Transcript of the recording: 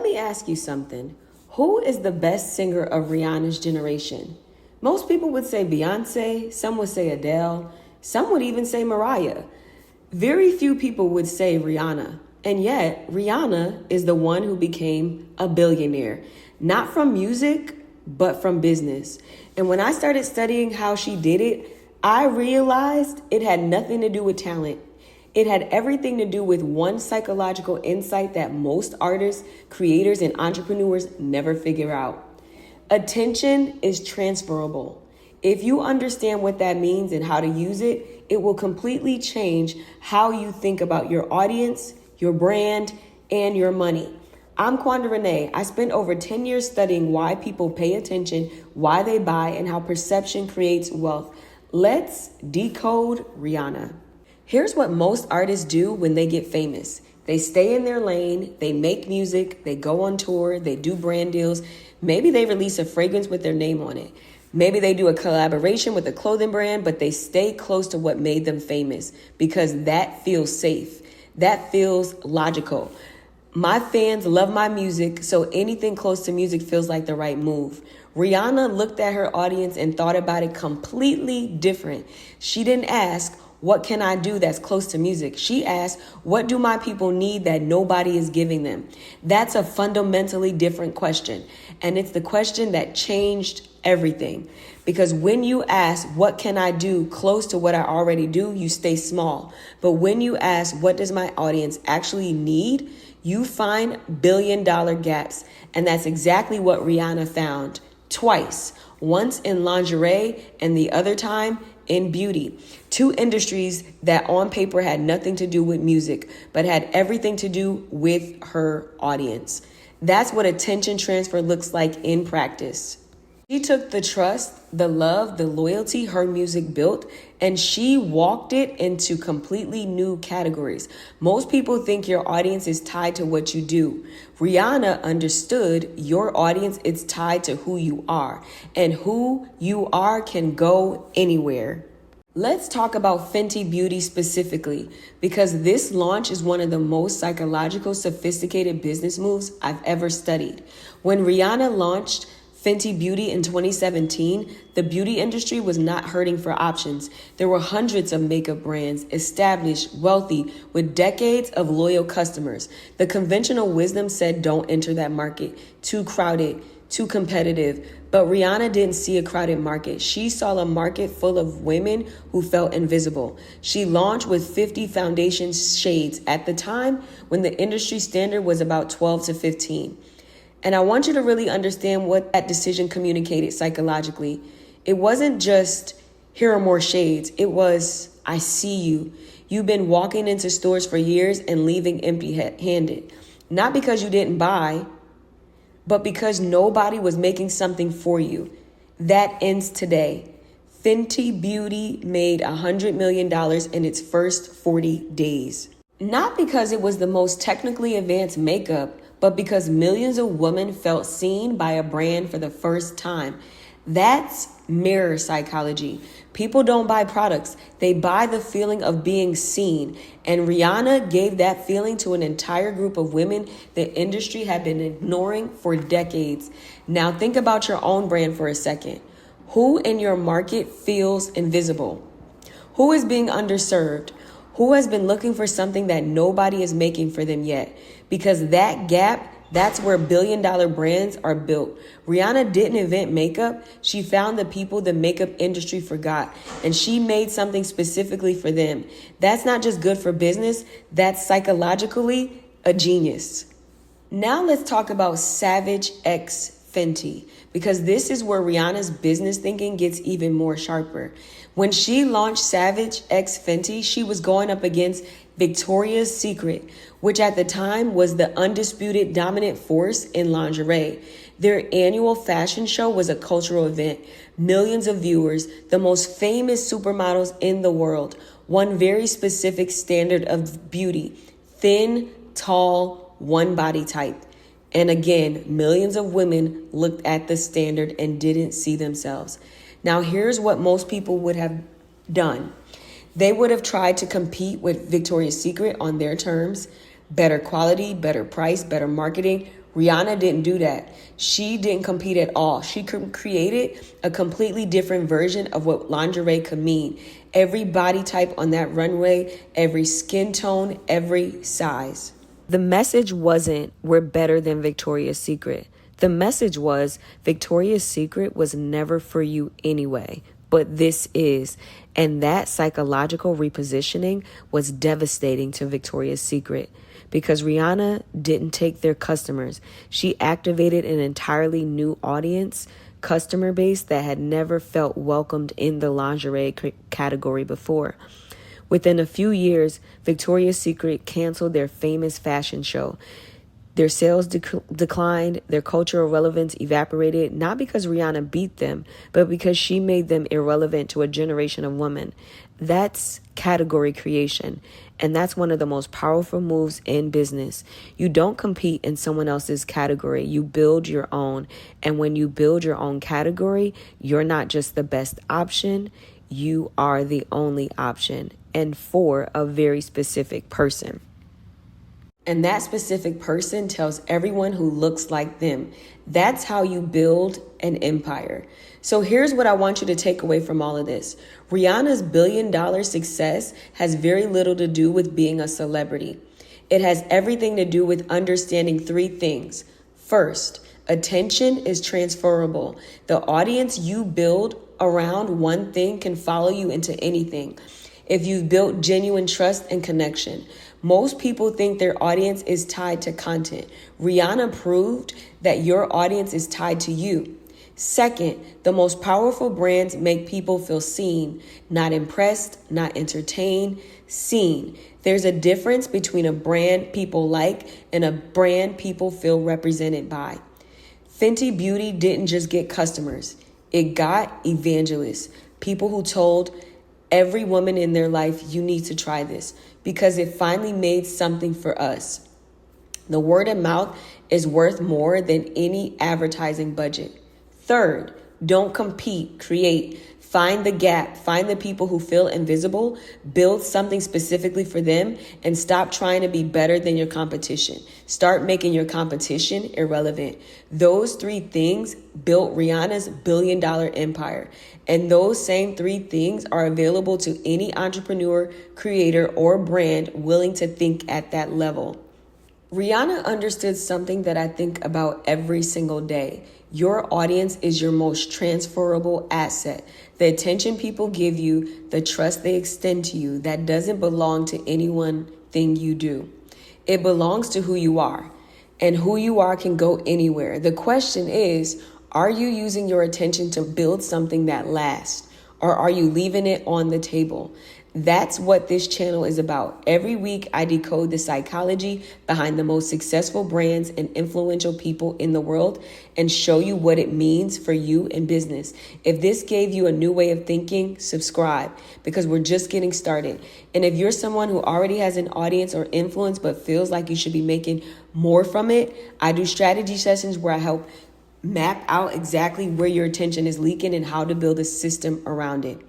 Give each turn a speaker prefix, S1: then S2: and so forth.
S1: me ask you something. Who is the best singer of Rihanna's generation? Most people would say Beyonce, some would say Adele, some would even say Mariah. Very few people would say Rihanna. And yet, Rihanna is the one who became a billionaire, not from music, but from business. And when I started studying how she did it, I realized it had nothing to do with talent. It had everything to do with one psychological insight that most artists, creators, and entrepreneurs never figure out. Attention is transferable. If you understand what that means and how to use it, it will completely change how you think about your audience, your brand, and your money. I'm Quonda Renee. I spent over 10 years studying why people pay attention, why they buy, and how perception creates wealth. Let's decode Rihanna. Here's what most artists do when they get famous. They stay in their lane, they make music, they go on tour, they do brand deals. Maybe they release a fragrance with their name on it. Maybe they do a collaboration with a clothing brand, but they stay close to what made them famous because that feels safe. That feels logical. My fans love my music, so anything close to music feels like the right move. Rihanna looked at her audience and thought about it completely different. She didn't ask, what can I do that's close to music? She asked, what do my people need that nobody is giving them? That's a fundamentally different question. And it's the question that changed everything. Because when you ask, what can I do close to what I already do, you stay small. But when you ask, what does my audience actually need? You find billion-dollar gaps. And that's exactly what Rihanna found twice. Once in lingerie and the other time in beauty. Two industries that on paper had nothing to do with music, but had everything to do with her audience. That's what attention transfer looks like in practice. She took the trust, the love, the loyalty her music built, and she walked it into completely new categories. Most people think your audience is tied to what you do. Rihanna understood your audience is tied to who you are, and who you are can go anywhere. Let's talk about Fenty Beauty specifically, because this launch is one of the most psychological, sophisticated business moves I've ever studied. When Rihanna launched Fenty Beauty in 2017, the beauty industry was not hurting for options. There were hundreds of makeup brands, established, wealthy, with decades of loyal customers. The conventional wisdom said don't enter that market. Too crowded, too competitive. But Rihanna didn't see a crowded market. She saw a market full of women who felt invisible. She launched with 50 foundation shades at the time when the industry standard was about 12 to 15. And I want you to really understand what that decision communicated psychologically. It wasn't just, here are more shades. It was, I see you. You've been walking into stores for years and leaving empty-handed. Not because you didn't buy, but because nobody was making something for you. That ends today. Fenty Beauty made $100 million in its first 40 days. Not because it was the most technically advanced makeup, but because millions of women felt seen by a brand for the first time. That's mirror psychology. People don't buy products. They buy the feeling of being seen. And Rihanna gave that feeling to an entire group of women the industry had been ignoring for decades. Now think about your own brand for a second. Who in your market feels invisible? Who is being underserved? Who has been looking for something that nobody is making for them yet? Because that gap, that's where billion-dollar brands are built. Rihanna didn't invent makeup. She found the people the makeup industry forgot, and she made something specifically for them. That's not just good for business. That's psychologically a genius. Now let's talk about Savage X Fenty, because this is where Rihanna's business thinking gets even more sharper. When she launched Savage X Fenty, she was going up against Victoria's Secret, which at the time was the undisputed dominant force in lingerie. Their annual fashion show was a cultural event. Millions of viewers, the most famous supermodels in the world, one very specific standard of beauty: thin, tall, one body type. And again, millions of women looked at the standard and didn't see themselves. Now, here's what most people would have done. They would have tried to compete with Victoria's Secret on their terms. Better quality, better price, better marketing. Rihanna didn't do that. She didn't compete at all. She created a completely different version of what lingerie could mean. Every body type on that runway, every skin tone, every size. The message wasn't, we're better than Victoria's Secret. The message was, Victoria's Secret was never for you anyway, but this is. And that psychological repositioning was devastating to Victoria's Secret because Rihanna didn't take their customers. She activated an entirely new audience, customer base that had never felt welcomed in the lingerie category before. Within a few years, Victoria's Secret canceled their famous fashion show. Their sales declined, their cultural relevance evaporated, not because Rihanna beat them, but because she made them irrelevant to a generation of women. That's category creation, and that's one of the most powerful moves in business. You don't compete in someone else's category, you build your own. And when you build your own category, you're not just the best option, you are the only option, and for a very specific person. And that specific person tells everyone who looks like them. That's how you build an empire. So here's what I want you to take away from all of this. Rihanna's $1 billion success has very little to do with being a celebrity. It has everything to do with understanding three things. First, attention is transferable. The audience you build around one thing can follow you into anything. If you've built genuine trust and connection. Most people think their audience is tied to content. Rihanna proved that your audience is tied to you. Second, the most powerful brands make people feel seen, not impressed, not entertained, seen. There's a difference between a brand people like and a brand people feel represented by. Fenty Beauty didn't just get customers. It got evangelists, people who told every woman in their life, you need to try this because it finally made something for us. The word of mouth is worth more than any advertising budget. Third, don't compete, create. Find the gap, find the people who feel invisible, build something specifically for them, and stop trying to be better than your competition. Start making your competition irrelevant. Those three things built Rihanna's $1 billion empire. And those same three things are available to any entrepreneur, creator, or brand willing to think at that level. Rihanna understood something that I think about every single day. Your audience is your most transferable asset. The attention people give you, the trust they extend to you, that doesn't belong to any one thing you do. It belongs to who you are, and who you are can go anywhere. The question is, are you using your attention to build something that lasts, or are you leaving it on the table? That's what this channel is about. Every week, I decode the psychology behind the most successful brands and influential people in the world and show you what it means for you in business. If this gave you a new way of thinking, subscribe because we're just getting started. And if you're someone who already has an audience or influence but feels like you should be making more from it, I do strategy sessions where I help map out exactly where your attention is leaking and how to build a system around it.